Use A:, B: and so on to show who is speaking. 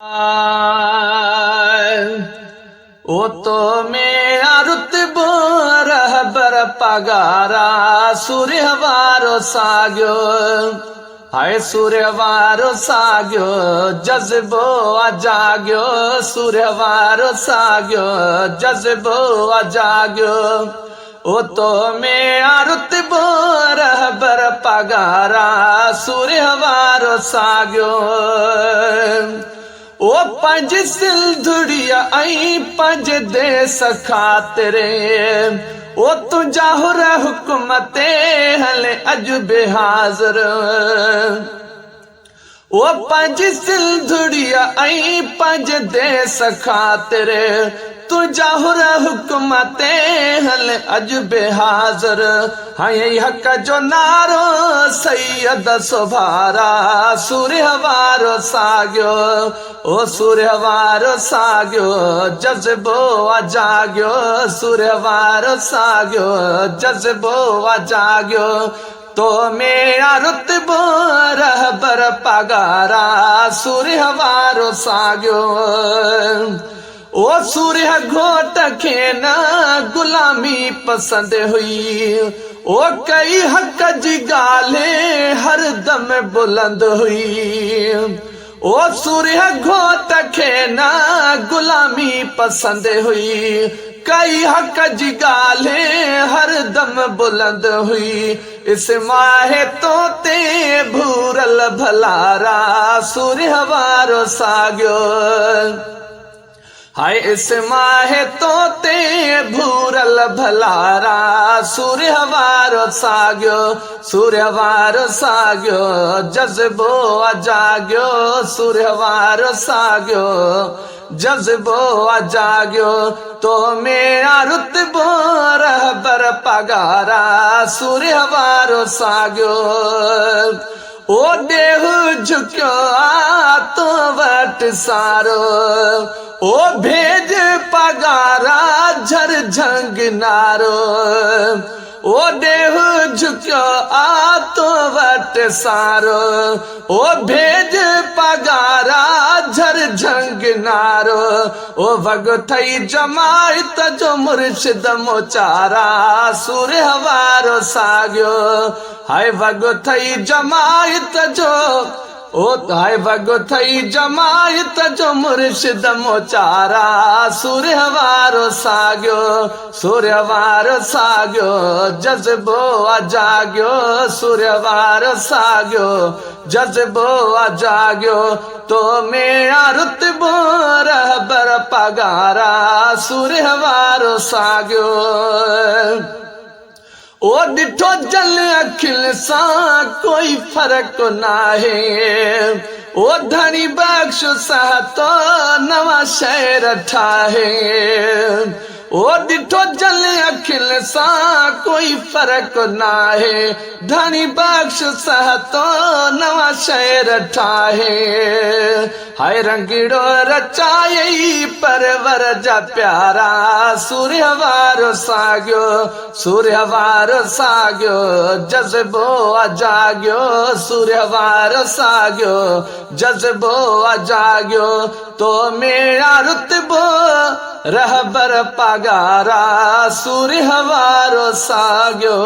A: ओ तो मेरा रुतबो रहबर पगारा सूर्य वारो साग्यो हाय सूर्य वारो साग्यो जज्बो जाग्यो सूर्य वारो साग्यो जज्बो जाग्यो ओ तो मेरा रुतबो रहबर पगारा सूर्य वारो साग्यो ओ पंज सिलधुड़िया आई पंज देश खातिरे ओ तुझा हुर हुकमते हले अजुबे हाज़िर ओ पंज सिलधुड़िया आई पंज देश खातिरे तुझा हुर हुकमते हले अजुबे हाज़िर हाय हक जो नारो सैयद सुभारा सूर्य वारो साग्यो ओ सूर्य वारो साग्यो जज्बो जाग्यो सूर्य वारो साग्यो जज्बो जाग्यो तो मेरा रुतबो रहबर पगारा सूर्य वारो साग्यो ओ सूर्य घोट खे न गुलामी पसंद हुई ओ कई हक जी गाले हर दम बुलंद हुई ओ सूर्य घोट खे न गुलामी पसंद हुई कई हक जी गाले हर दम बुलंद हुई इस माहे तोते भूरल भलारा सूर्य वारो साग्यो हाय इस माहे तोते भूरल भलारा सूर्य वारो साग्यो सूर्य वारो साग्यो जज्बो जाग्यो सूर्य वारो साग्यो जज्बो जाग्यो तो मेरा रुतबो रहबर पगारा सूर्य वारो साग्यो ओ देहु झुक्यो तो वट सारो ओ भेज पगारा झर झंग नारो ओ देहु झुक्यो तो वट सारो ओ भेज पगारा झर झंग नारो ओ वग थई जमायत जो मुर्शिद मोचारा सूर्य वारो साग्यो हाय वग थई जमायत जो ओ हाय वग थई जमायत जो मुर्शिद मोचारा सूर्य वारो साग्यो सूर्य वारो साग्यो जज्बो जाग्यो सूर्य वारो साग्यो जज्बो जाग्यो तो मेरा रुतबो रहबर पगारा सूर्य वारो साग्यो ओ डिठो जल अखिल सा कोई फर्क नाहे ओ धनी बख्श सा तो नवा शहर ठाहे ओ डिठो जल अखिल सा कोई फर्क नाहे धनी बख्श सा तो नवा शहर ठाहे हाय रंगीड़ो रचाई परवर जा प्यारा सूर्य वारो साग्यो सूर्य वारो साग्यो जज्बो जाग्यो सूर्य वारो साग्यो जज्बो जाग्यो तो मेरा रुतबो रहबर पगारा सूर्य वारो साग्यो।